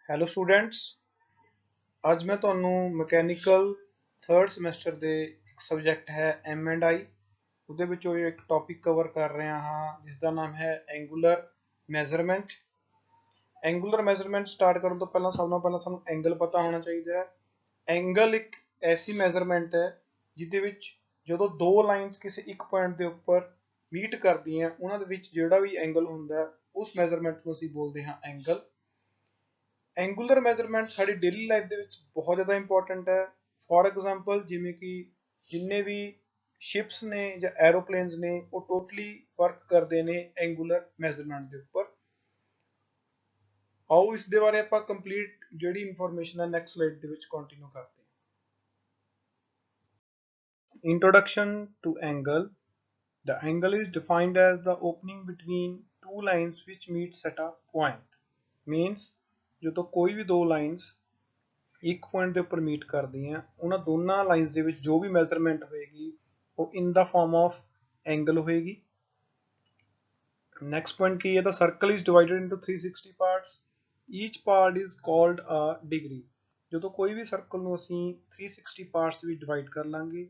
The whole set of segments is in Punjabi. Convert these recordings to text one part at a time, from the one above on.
Hello students. ਅੱਜ ਮੈਂ ਤੁਹਾਨੂੰ ਮਕੈਨੀਕਲ ਥਰਡ ਸਮੈਸਟਰ ਦੇ ਇੱਕ ਸਬਜੈਕਟ ਹੈ M&I ਉਹਦੇ ਵਿੱਚੋਂ ਇੱਕ ਟੌਪਿਕ ਕਵਰ ਕਰ ਰਿਹਾ ਹਾਂ ਜਿਸ ਦਾ ਨਾਮ ਹੈ angular measurement. Angular measurement start ਕਰਨ ਤੋਂ ਪਹਿਲਾਂ ਸਭ ਤੋਂ ਪਹਿਲਾਂ ਸਾਨੂੰ ਐਂਗਲ ਪਤਾ ਹੋਣਾ ਚਾਹੀਦਾ ਹੈ। ਐਂਗਲ ਇੱਕ ਐਸੀ ਮੈਜ਼ਰਮੈਂਟ ਹੈ ਜਿਹਦੇ ਵਿੱਚ ਜਦੋਂ ਦੋ ਲਾਈਨਸ ਕਿਸੇ ਇੱਕ ਪੁਆਇੰਟ ਦੇ ਉੱਪਰ ਮੀਟ ਕਰਦੀਆਂ ਉਹਨਾਂ ਦੇ ਵਿੱਚ ਜਿਹੜਾ ਵੀ ਐਂਗਲ ਹੁੰਦਾ ਉਸ ਮੈਜ਼ਰਮੈਂਟ ਨੂੰ ਅਸੀਂ ਬੋਲਦੇ ਹਾਂ ਐਂਗਲ। ਐਂਗੂਲਰ ਮੈਜ਼ਰਮੈਂਟ ਸਾਡੀ ਡੇਲੀ ਲਾਈਫ ਦੇ ਵਿੱਚ ਬਹੁਤ ਜ਼ਿਆਦਾ ਇੰਪੋਰਟੈਂਟ ਹੈ। ਫੋਰ ਐਗਜ਼ਾਮਪਲ ਜਿਵੇਂ ਕਿ ਜਿੰਨੇ ਵੀ ਸ਼ਿਪਸ ਨੇ ਜਾਂ ਐਰੋਪਲੇਨਸ ਨੇ ਉਹ ਟੋਟਲੀ ਵਰਕ ਕਰਦੇ ਨੇ ਐਂਗੂਲਰ ਮੈਜ਼ਰਮੈਂਟ ਦੇ ਉੱਪਰ। ਆਓ ਇਸ ਦੇ ਬਾਰੇ ਆਪਾਂ ਕੰਪਲੀਟ ਜਿਹੜੀ ਇਨਫੋਰਮੇਸ਼ਨ ਹੈ ਨੈਕਸਟ ਸਲਾਈਡ ਦੇ ਵਿੱਚ ਕੰਟੀਨਿਊ ਕਰਦੇ ਹਾਂ। Introduction to angle. The angle is defined as the opening between two lines which meets at a point. Means ਜਦੋਂ ਕੋਈ ਵੀ ਦੋ ਲਾਈਨਸ ਇੱਕ ਪੁਆਇੰਟ ਦੇ ਉੱਪਰ ਮੀਟ ਕਰਦੀਆਂ ਉਹਨਾਂ ਦੋਨਾਂ ਲਾਈਨਸ ਦੇ ਵਿੱਚ ਜੋ ਵੀ ਮੈਜ਼ਰਮੈਂਟ ਹੋਏਗੀ ਉਹ ਇਨ ਦਾ ਫਾਰਮ ਆਫ ਐਂਗਲ ਹੋਏਗੀ। ਨੈਕਸਟ ਪੁਆਇੰਟ ਕੀ ਹੈ? The circle is divided into 360 parts. Each part is called a degree. ਜਦੋਂ ਕੋਈ ਵੀ ਸਰਕਲ ਨੂੰ ਅਸੀਂ 360 ਪਾਰਟਸ ਵਿੱਚ ਡਿਵਾਈਡ ਕਰ ਲਾਂਗੇ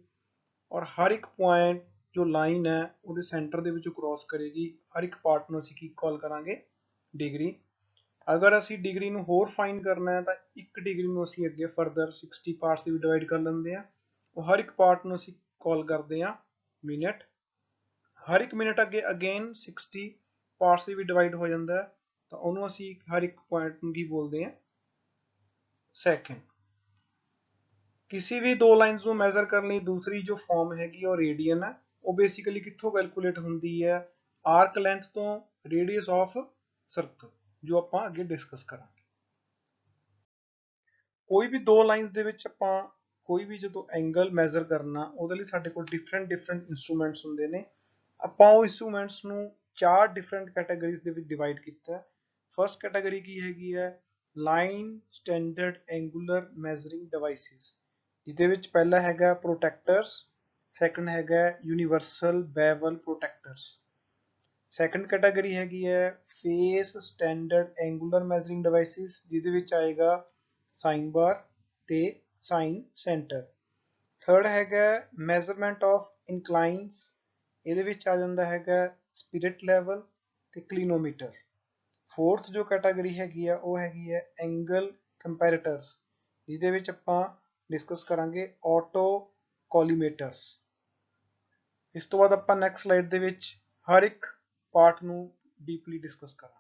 ਔਰ ਹਰ ਇੱਕ ਪੁਆਇੰਟ ਜੋ ਲਾਈਨ ਹੈ ਉਹਦੇ ਸੈਂਟਰ ਦੇ ਵਿੱਚੋਂ ਕ੍ਰੋਸ ਕਰੇਗੀ, ਹਰ ਇੱਕ ਪਾਰਟ ਨੂੰ ਅਸੀਂ ਕੀ ਕਾਲ ਕਰਾਂਗੇ? ਡਿਗਰੀ। ਅਗਰ ਅਸੀਂ ਡਿਗਰੀ ਨੂੰ ਹੋਰ ਫਾਈਨ ਕਰਨਾ ਹੈ ਤਾਂ ਇੱਕ ਡਿਗਰੀ ਨੂੰ ਅਸੀਂ ਅੱਗੇ ਫਰਦਰ 60 ਪਾਰਟਸ ਦੇ ਵਿੱਚ ਡਿਵਾਈਡ ਕਰ ਲੈਂਦੇ ਹਾਂ। ਉਹ ਹਰ ਇੱਕ ਪਾਰਟ ਨੂੰ ਅਸੀਂ ਕਾਲ ਕਰਦੇ ਹਾਂ ਮਿੰਟ। ਹਰ ਇੱਕ ਮਿੰਟ ਅੱਗੇ ਅਗੇਨ 60 ਪਾਰਟਸ ਦੇ ਵਿੱਚ ਡਿਵਾਈਡ ਹੋ ਜਾਂਦਾ ਹੈ ਤਾਂ ਉਹਨੂੰ ਅਸੀਂ ਹਰ ਇੱਕ ਪੁਆਇੰਟ ਨੂੰ ਕੀ ਬੋਲਦੇ ਹਾਂ? ਸੈਕਿੰਡ। ਕਿਸੇ ਵੀ ਦੋ ਲਾਈਨਸ ਨੂੰ ਮੈਜ਼ਰ ਕਰਨ ਲਈ ਦੂਸਰੀ ਜੋ ਫਾਰਮ ਹੈਗੀ ਉਹ ਰੇਡੀਅਨ ਹੈ। ਉਹ ਬੇਸਿਕਲੀ ਕਿੱਥੋਂ ਕੈਲਕੂਲੇਟ ਹੁੰਦੀ ਹੈ? ਆਰਕ ਲੈਂਥ ਤੋਂ ਰੇਡੀਅਸ ਆਫ ਸਰਕਲ, ਜੋ ਆਪਾਂ ਅੱਗੇ ਡਿਸਕਸ ਕਰਾਂਗੇ। ਕੋਈ ਵੀ ਦੋ ਲਾਈਨਸ ਦੇ ਵਿੱਚ ਆਪਾਂ ਕੋਈ ਵੀ ਜਦੋਂ ਐਂਗਲ ਮੈਜ਼ਰ ਕਰਨਾ ਉਹਦੇ ਲਈ ਸਾਡੇ ਕੋਲ ਡਿਫਰੈਂਟ ਇੰਸਟਰੂਮੈਂਟਸ ਹੁੰਦੇ ਨੇ। ਆਪਾਂ ਉਹ ਇੰਸਟਰੂਮੈਂਟਸ ਨੂੰ ਚਾਰ ਡਿਫਰੈਂਟ ਕੈਟਾਗਰੀਜ਼ ਦੇ ਵਿੱਚ ਡਿਵਾਈਡ ਕੀਤਾ ਹੈ। ਫਰਸਟ ਕੈਟਾਗਰੀ ਕੀ ਹੈਗੀ ਹੈ? ਲਾਈਨ ਸਟੈਂਡਰਡ ਐਂਗੂਲਰ ਮੈਜ਼ਰਿੰਗ ਡਿਵਾਈਸਿਸ, ਜਿਹਦੇ ਵਿੱਚ ਪਹਿਲਾ ਹੈਗਾ ਪ੍ਰੋਟੈਕਟਰਸ, ਸੈਕੰਡ ਹੈਗਾ ਯੂਨੀਵਰਸਲ ਬੈਵਲ ਪ੍ਰੋਟੈਕਟਰਸ। ਸੈਕੰਡ ਕੈਟਾਗਰੀ ਹੈਗੀ ਹੈ ਫੇਸ ਸਟੈਂਡਰਡ ਐਂਗੂਲਰ ਮੈਜ਼ਰਿੰਗ ਡਿਵਾਈਸਿਸ, ਜਿਹਦੇ ਵਿੱਚ ਆਏਗਾ ਸਾਈਨ ਬਾਰ ਤੇ ਸਾਈਨ ਸੈਂਟਰ। ਥਰਡ ਹੈਗਾ ਮੈਜ਼ਰਮੈਂਟ ਆਫ ਇਨਕਲਾਈਨਸ, ਇਹਦੇ ਵਿੱਚ ਆ ਜਾਂਦਾ ਹੈਗਾ ਸਪਿਰਿਟ ਲੈਵਲ ਤੇ ਕਲੀਨੋਮੀਟਰ। ਫੋਰਥ ਜੋ ਕੈਟਾਗਰੀ ਹੈਗੀ ਆ ਉਹ ਹੈਗੀ ਹੈ ਐਂਗਲ ਕੰਪੈਰੇਟਰਸ, ਜਿਹਦੇ ਵਿੱਚ ਆਪਾਂ ਡਿਸਕਸ ਕਰਾਂਗੇ ਆਟੋ ਕੋਲੀਮੇਟਰਸ। ਇਸ ਤੋਂ ਬਾਅਦ ਆਪਾਂ ਨੈਕਸਟ ਸਲਾਈਡ ਦੇ ਵਿੱਚ ਹਰ ਇੱਕ ਪਾਰਟ ਨੂੰ ਡੀਪਲੀ ਡਿਸਕਸ ਕਰਾਂਗੇ।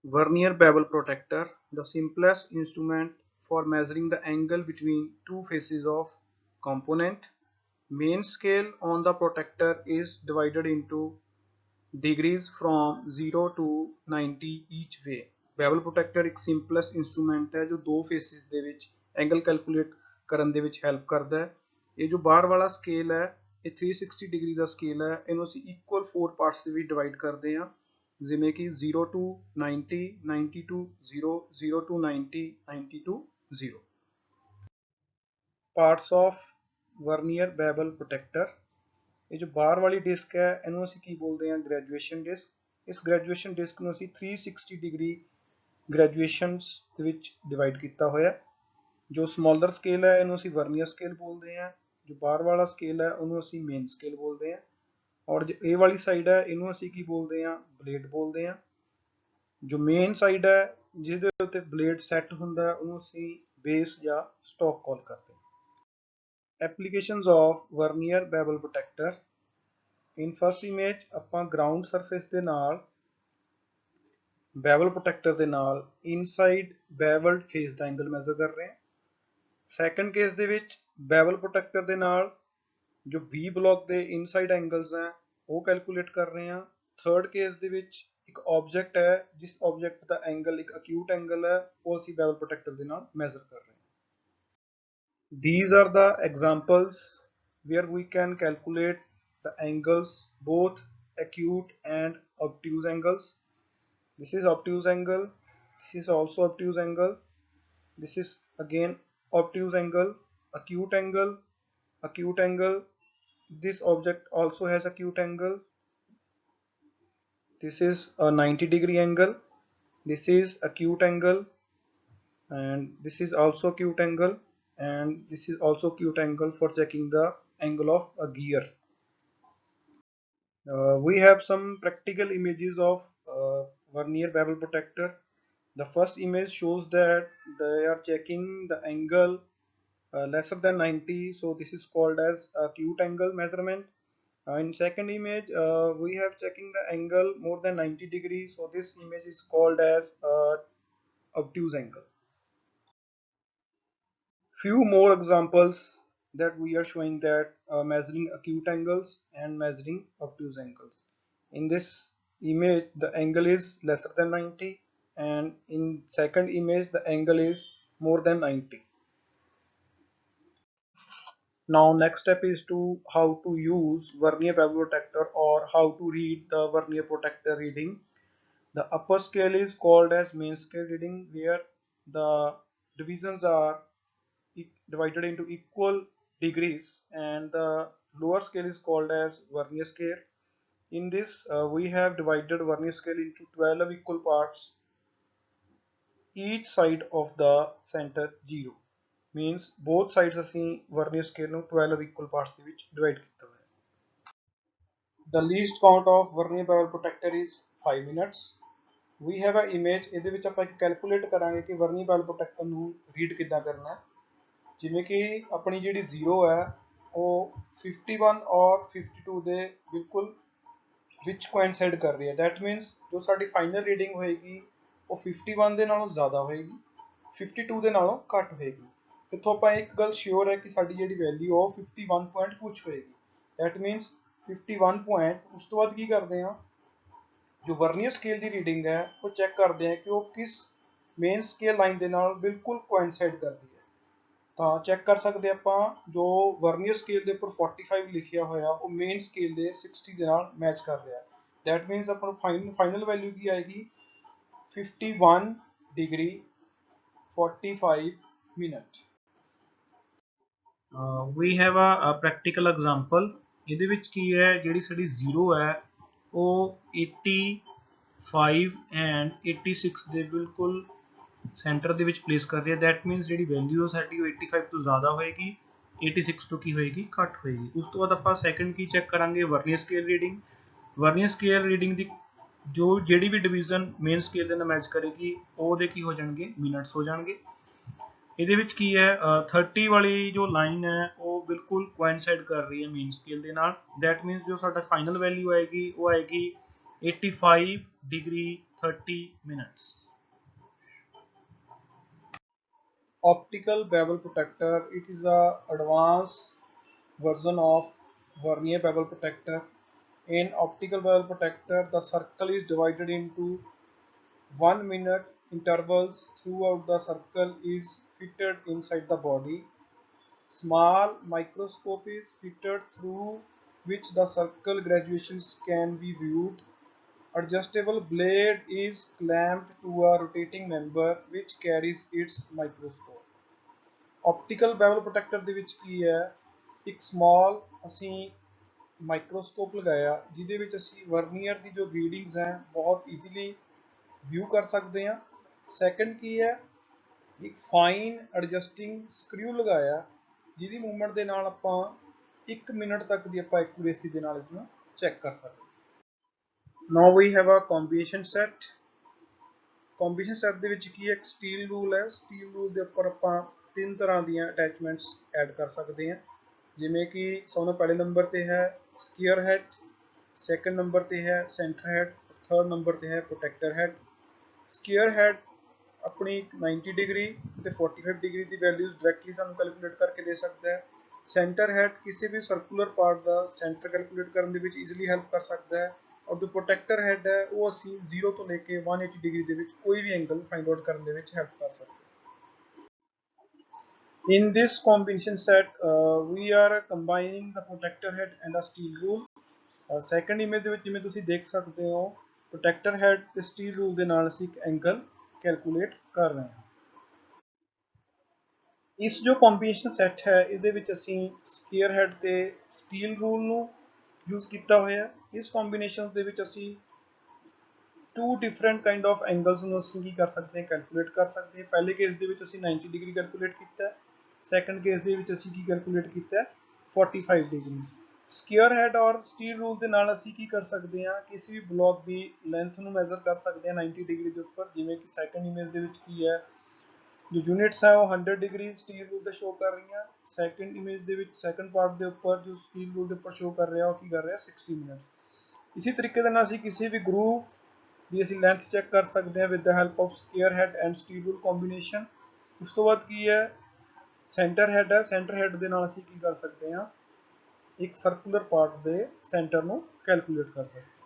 Vernier bevel protector, the simplest instrument for measuring the angle between two faces of component. Main scale on the protector is divided into degrees from 0 to 90 each way. Bevel protector ਇੱਕ simplest instrument ਹੈ ਜੋ ਦੋ faces ਦੇ ਵਿੱਚ angle calculate ਕਰਨ ਦੇ ਵਿੱਚ help ਕਰਦਾ ਹੈ। ਇਹ ਜੋ ਬਾਹਰ ਵਾਲਾ scale ਹੈ ਇਹ 360 degree ਦਾ scale ਹੈ। ਇਹਨੂੰ ਅਸੀਂ equal 4 parts ਦੇ ਵਿੱਚ divide ਕਰਦੇ ਹਾਂ, ਜਿਵੇਂ ਕਿ 0 to 90, 90 to 0, 0 to 90, 90 to 0. Parts of Vernier bevel protector। ਇਹ ਜੋ ਬਾਹਰ ਵਾਲੀ ਡਿਸਕ ਹੈ ਇਹਨੂੰ ਅਸੀਂ ਕੀ ਬੋਲਦੇ ਹਾਂ? Graduation disc. ਇਸ ਗ੍ਰੈਜੂਏਸ਼ਨ ਡਿਸਕ ਨੂੰ ਅਸੀਂ 360 ਡਿਗਰੀ ਗ੍ਰੈਜੂਏਸ਼ਨਸ ਦੇ ਵਿੱਚ ਡਿਵਾਈਡ ਕੀਤਾ ਹੋਇਆ। ਜੋ ਸਮਾਲਰ ਸਕੇਲ ਹੈ ਇਹਨੂੰ ਅਸੀਂ ਵਰਨੀਅਰ ਸਕੇਲ ਬੋਲਦੇ ਹਾਂ, ਜੋ ਬਾਹਰ ਵਾਲਾ ਸਕੇਲ ਹੈ ਉਹਨੂੰ ਅਸੀਂ ਮੇਨ ਸਕੇਲ ਬੋਲਦੇ ਹਾਂ, ਔਰ ਜੋ ਇਹ ਵਾਲੀ ਸਾਈਡ ਹੈ ਇਹਨੂੰ ਅਸੀਂ ਕੀ ਬੋਲਦੇ ਹਾਂ? ਬਲੇਡ ਬੋਲਦੇ ਹਾਂ। ਜੋ ਮੇਨ ਸਾਈਡ ਹੈ ਜਿਹਦੇ ਉੱਤੇ ਬਲੇਡ ਸੈੱਟ ਹੁੰਦਾ ਉਹਨੂੰ ਅਸੀਂ ਬੇਸ ਜਾਂ ਸਟਾਕ ਕਾਲ ਕਰਦੇ ਹਾਂ। Applications of vernier bevel protector. In first image ਆਪਾਂ ਗਰਾਊਂਡ ਸਰਫੇਸ ਦੇ ਨਾਲ ਬੈਵਲ ਪ੍ਰੋਟੈਕਟਰ ਦੇ ਨਾਲ ਇਨਸਾਈਡ ਬੈਵਲਡ ਫੇਸ ਦਾ ਐਂਗਲ ਮੈਜ਼ਰ ਕਰ ਰਹੇ ਹਾਂ। ਸੈਕੰਡ ਕੇਸ ਦੇ ਵਿੱਚ ਬੈਵਲ ਪ੍ਰੋਟੈਕਟਰ ਦੇ ਨਾਲ ਜੋ V ਬਲੌਕ ਦੇ ਇਨਸਾਈਡ ਐਂਗਲਸ ਹੈ ਉਹ ਕੈਲਕੂਲੇਟ ਕਰ ਰਹੇ ਹਾਂ। ਥਰਡ ਕੇਸ ਦੇ ਵਿੱਚ ਇੱਕ ਆਬਜੈਕਟ ਹੈ ਜਿਸ ਆਬਜੈਕਟ ਦਾ ਐਂਗਲ ਇੱਕ ਅਕਿਊਟ ਐਂਗਲ ਹੈ ਉਹ ਅਸੀਂ ਬੈਵਲ ਪ੍ਰੋਟੈਕਟਰ ਦੇ ਨਾਲ ਮੈਜ਼ਰ ਕਰ ਰਹੇ ਹਾਂ। These are the examples where we can calculate the angles, both acute and obtuse angles. This is obtuse angle, this is also obtuse angle, this is again obtuse angle, acute angle, acute angle. This object also has acute angle. This is a 90 degree angle. This is acute angle, and this is also acute angle, and this is also acute angle for checking the angle of a gear. We have some practical images of vernier bevel protector. The first image shows that they are checking the angle lesser than 90, so this is called as acute angle measurement. In second image, we have checking the angle more than 90 degrees, so this image is called as obtuse angle. Few more examples that we are showing that measuring acute angles and measuring obtuse angles. In this image, the angle is lesser than 90, and in second image, the angle is more than 90. Now next step is to how to use vernier bevel protector or how to read the vernier protector reading. The upper scale is called as main scale reading, where the divisions are divided into equal degrees, and the lower scale is called as vernier scale. In this we have divided vernier scale into 12 equal parts, each side of the center 0, means both sides ਅਸੀਂ vernier scale ਨੂੰ 12 equal parts ਦੇ ਵਿੱਚ divide ਕੀਤਾ ਹੋਇਆ ਹੈ. The least count of vernier bevel protector is 5 minutes. We have a image, ਇਹਦੇ ਵਿੱਚ ਆਪਾਂ ਕੈਲਕੂਲੇਟ ਕਰਾਂਗੇ ਕਿ vernier bevel protector ਨੂੰ ਰੀਡ ਕਿੱਦਾਂ ਕਰਨਾ ਹੈ। ਜਿਵੇਂ ਕਿ ਆਪਣੀ ਜਿਹੜੀ 0 ਹੈ ਉਹ 51 ਔਰ 52 ਦੇ ਬਿਲਕੁਲ ਵਿੱਚ ਕੋਇਨਸਾਈਡ ਕਰ ਰਹੀ ਹੈ। ਦੈਟ ਮੀਨਸ ਜੋ ਸਾਡੀ ਫਾਈਨਲ ਰੀਡਿੰਗ ਹੋਏਗੀ ਉਹ 51 ਦੇ ਨਾਲੋਂ ਜ਼ਿਆਦਾ ਹੋਏਗੀ, 52 ਦੇ ਨਾਲੋਂ ਘੱਟ ਹੋਏਗੀ। ਇੱਥੋਂ ਆਪਾਂ ਇੱਕ ਗੱਲ ਸ਼ੋਰ ਹੈ ਕਿ ਸਾਡੀ ਜਿਹੜੀ ਵੈਲਿਊ ਉਹ 51 ਪੁਆਇੰਟ ਕੁਛ ਹੋਏਗੀ। That means 51 point. ਉਸ ਤੋਂ ਬਾਅਦ ਕੀ ਕਰਦੇ ਹਾਂ, ਜੋ ਵਰਨੀਅਰ ਸਕੇਲ ਦੀ ਰੀਡਿੰਗ ਹੈ ਉਹ ਚੈੱਕ ਕਰਦੇ ਹਾਂ ਕਿ ਉਹ ਕਿਸ ਮੇਨ ਸਕੇਲ ਲਾਈਨ ਦੇ ਨਾਲ ਬਿਲਕੁਲ ਕੋਇਨਸਾਈਡ ਕਰਦੀ ਹੈ। ਤਾਂ ਚੈੱਕ ਕਰ ਸਕਦੇ ਆਪਾਂ, ਜੋ ਵਰਨੀਅਰ ਸਕੇਲ ਦੇ ਉੱਪਰ 45 ਲਿਖਿਆ ਹੋਇਆ ਉਹ ਮੇਨ ਸਕੇਲ ਦੇ 60 ਦੇ ਨਾਲ ਮੈਚ ਕਰ ਰਿਹਾ। ਦੈਟ ਮੀਨਸ ਆਪਾਂ ਨੂੰ ਫਾਈਨਲ ਵੈਲਿਊ ਕੀ ਆਏਗੀ, 51 degree 45 minute. We have a practical example. ਇਹਦੇ ਵਿੱਚ ਕੀ ਹੈ, ਜਿਹੜੀ ਸਾਡੀ 0 ਹੈ ਉਹ 85 ਐਂਡ 86 ਦੇ ਬਿਲਕੁਲ ਸੈਂਟਰ ਦੇ ਵਿੱਚ ਪਲੇਸ ਕਰ ਰਹੀ ਹੈ। ਦੈਟ ਮੀਨਸ ਜਿਹੜੀ ਵੈਲਿਊ ਸਾਡੀ ਉਹ 85 ਤੋਂ ਜ਼ਿਆਦਾ ਹੋਏਗੀ, 86 ਤੋਂ ਕੀ ਹੋਏਗੀ, ਘੱਟ ਹੋਏਗੀ। ਉਸ ਤੋਂ ਬਾਅਦ ਆਪਾਂ ਸੈਕੰਡ ਕੀ ਚੈੱਕ ਕਰਾਂਗੇ, vernier scale reading. Vernier scale reading ਦੀ ਜਿਹੜੀ ਵੀ ਡਿਵੀਜ਼ਨ ਮੇਨ ਸਕੇਲ ਦੇ ਨਾਲ ਮੈਚ ਕਰੇਗੀ ਉਹਦੇ ਕੀ ਹੋ ਜਾਣਗੇ, ਮਿੰਟਸ ਹੋ ਜਾਣਗੇ। ਇਹਦੇ ਵਿੱਚ ਕੀ ਹੈ, 30 ਵਾਲੀ ਜੋ ਲਾਈਨ ਹੈ ਉਹ ਬਿਲਕੁਲ ਕੋਇਨਸਾਈਡ ਕਰ ਰਹੀ ਹੈ ਮੇਨ ਸਕੇਲ ਦੇ ਨਾਲ। ਦੈਟ ਮੀਨਸ ਜੋ ਸਾਡਾ ਫਾਈਨਲ ਵੈਲਿਊ ਆਏਗੀ ਉਹ ਆਏਗੀ 85 degree 30 minutes. Optical bevel protector, it is a advanced version of vernier bevel protector. In optical bevel protector, the circle is divided into 1 minute intervals. Throughout the circle is fitted inside the body. Small microscope is fitted through which the circle graduations can be viewed. Adjustable blade is clamped to a rotating member which carries its microscope. Optical bevel protector ਦੇ ਵਿੱਚ ਕੀ ਹੈ, ਇੱਕ small ਅਸੀਂ ਮਾਈਕਰੋਸਕੋਪ ਲਗਾਇਆ ਜਿਹਦੇ ਵਿੱਚ ਅਸੀਂ ਵਰਨੀਅਰ ਦੀ ਜੋ ਰੀਡਿੰਗਸ ਹੈ ਬਹੁਤ ਈਜ਼ੀਲੀ ਵਿਊ ਕਰ ਸਕਦੇ ਹਾਂ। ਸੈਕੰਡ ਕੀ ਹੈ, ਇੱਕ ਫਾਈਨ ਐਡਜਸਟਿੰਗ ਸਕਰੂ ਲਗਾਇਆ ਜਿਹਦੀ ਮੂਵਮੈਂਟ ਦੇ ਨਾਲ ਆਪਾਂ 1 ਮਿੰਟ ਤੱਕ ਦੀ ਆਪਾਂ ਐਕੂਰੇਸੀ ਦੇ ਨਾਲ ਇਸ ਨੂੰ ਚੈੱਕ ਕਰ ਸਕਦੇ ਹਾਂ। Now we have a combination set. Combination set ਦੇ ਵਿੱਚ ਕੀ ਹੈ, ਇੱਕ ਸਟੀਲ ਰੂਲ ਹੈ। ਸਟੀਲ ਰੂਲ ਦੇ ਉੱਪਰ ਆਪਾਂ 3 ਤਰ੍ਹਾਂ ਦੀਆਂ ਅਟੈਚਮੈਂਟਸ ਐਡ ਕਰ ਸਕਦੇ ਹਾਂ, ਜਿਵੇਂ ਕਿ ਸਭ ਤੋਂ ਪਹਿਲੇ ਨੰਬਰ ਤੇ ਹੈ ਸਕੀਅਰ ਹੈਡ, ਸੈਕੰਡ ਨੰਬਰ ਤੇ ਹੈ ਸੈਂਟਰ ਹੈਡ, ਥਰਡ ਨੰਬਰ ਤੇ ਹੈ ਪ੍ਰੋਟੈਕਟਰ ਹੈਡ। ਸਕੀਅਰ ਹੈਡ ਆਪਣੀ 90 ਡਿਗਰੀ ਤੇ 45 ਡਿਗਰੀ ਦੀ ਵੈਲਿਊਜ਼ ਡਾਇਰੈਕਟਲੀ ਸਾਨੂੰ ਕੈਲਕੂਲੇਟ ਕਰਕੇ ਦੇ ਸਕਦਾ ਹੈ। ਸੈਂਟਰ ਹੈਡ ਕਿਸੇ ਵੀ ਸਰਕੂਲਰ ਪਾਰਟ ਦਾ ਸੈਂਟਰ ਕੈਲਕੂਲੇਟ ਕਰਨ ਦੇ ਵਿੱਚ ਈਜ਼ੀਲੀ ਹੈਲਪ ਕਰ ਸਕਦਾ ਹੈ। ਔਰ ਜੋ ਪ੍ਰੋਟੈਕਟਰ ਹੈਡ ਹੈ ਉਹ ਅਸੀਂ 0 ਤੋਂ ਲੈ ਕੇ 180 ਡਿਗਰੀ ਦੇ ਵਿੱਚ ਕੋਈ ਵੀ ਐਂਗਲ ਫਾਈਂਡ ਆਊਟ ਕਰਨ ਦੇ ਵਿੱਚ ਹੈਲਪ ਕਰ ਸਕਦੇ ਹਾਂ। In this combination set, we are combining the protector head and a steel rule. Second image ਦੇ ਵਿੱਚ ਜਿਵੇਂ ਤੁਸੀਂ ਦੇਖ ਸਕਦੇ ਹੋ, protector head ਤੇ steel rule ਦੇ ਨਾਲ ਅਸੀਂ ਇੱਕ ਐਂਗਲ ਕੈਲਕੂਲੇਟ ਕਰ ਰਹੇ ਹਾਂ। ਇਸ ਜੋ ਕੰਬੀਨੇਸ਼ਨ ਸੈੱਟ ਹੈ ਇਹਦੇ ਵਿੱਚ ਅਸੀਂ ਸਕੁਅਰ ਹੈਡ ਤੇ ਸਟੀਲ ਰੂਲ ਨੂੰ ਯੂਜ਼ ਕੀਤਾ ਹੋਇਆ ਹੈ। ਇਸ ਕੰਬੀਨੇਸ਼ਨ ਦੇ ਵਿੱਚ ਅਸੀਂ two different kind of angles ਨੂੰ ਅਸੀਂ ਕੀ ਕਰ ਸਕਦੇ ਹਾਂ, ਕੈਲਕੂਲੇਟ ਕਰ ਸਕਦੇ ਹਾਂ। ਪਹਿਲੇ ਕੇਸ ਦੇ ਵਿੱਚ ਅਸੀਂ 90 ਡਿਗਰੀ ਕੈਲਕੂਲੇਟ ਕੀਤਾ, ਸੈਕੰਡ ਕੇਸ ਦੇ ਵਿੱਚ ਅਸੀਂ ਕੀ ਕੈਲਕੂਲੇਟ ਕੀਤਾ 45 ਡਿਗਰੀ। ਸਕੁਅਰ ਹੈਡ ਔਰ ਸਟੀਲ ਰੂਲ ਦੇ ਨਾਲ ਅਸੀਂ ਕੀ ਕਰ ਸਕਦੇ ਹਾਂ, ਕਿਸੇ ਵੀ ਬਲੌਕ ਦੀ ਲੈਂਥ ਨੂੰ ਮੈਜ਼ਰ ਕਰ ਸਕਦੇ ਹਾਂ 90 ਡਿਗਰੀ ਦੇ ਉੱਪਰ। ਜਿਵੇਂ ਕਿ ਸੈਕੰਡ ਇਮੇਜ ਦੇ ਵਿੱਚ ਕੀ ਹੈ, जो यूनिट्स है वो 100 डिग्री स्टील रूल से शो कर रही हैं। सैकेंड इमेज ਦੇ ਵਿੱਚ ਸੈਕੰਡ ਪਾਰਟ ਦੇ ਉੱਪਰ ਜੋ ਸਟੀਲ ਰੂਲ ਦੇ ਉੱਪਰ ਸ਼ੋ ਕਰ ਰਿਹਾ ਉਹ ਕੀ ਕਰ ਰਿਹਾ 60 ਮਿੰਟਸ। ਇਸੇ ਤਰੀਕੇ ਦੇ ਨਾਲ ਅਸੀਂ ਕਿਸੇ ਵੀ ਗਰੂ ਦੀ ਅਸੀਂ ਲੈਂਥ ਚੈੱਕ ਕਰ ਸਕਦੇ ਹਾਂ with the help of square head and steel rule combination. ਉਸ ਤੋਂ ਬਾਅਦ ਕੀ ਹੈ, ਸੈਂਟਰ ਹੈਡ ਹੈ, ਸੈਂਟਰ ਹੈਡ ਦੇ ਨਾਲ ਅਸੀਂ ਕੀ ਕਰ ਸਕਦੇ ਹਾਂ, ਇੱਕ ਸਰਕੂਲਰ ਪਾਰਟ ਦੇ ਸੈਂਟਰ ਨੂੰ ਕੈਲਕੂਲੇਟ ਕਰ ਸਕਦੇ ਹਾਂ।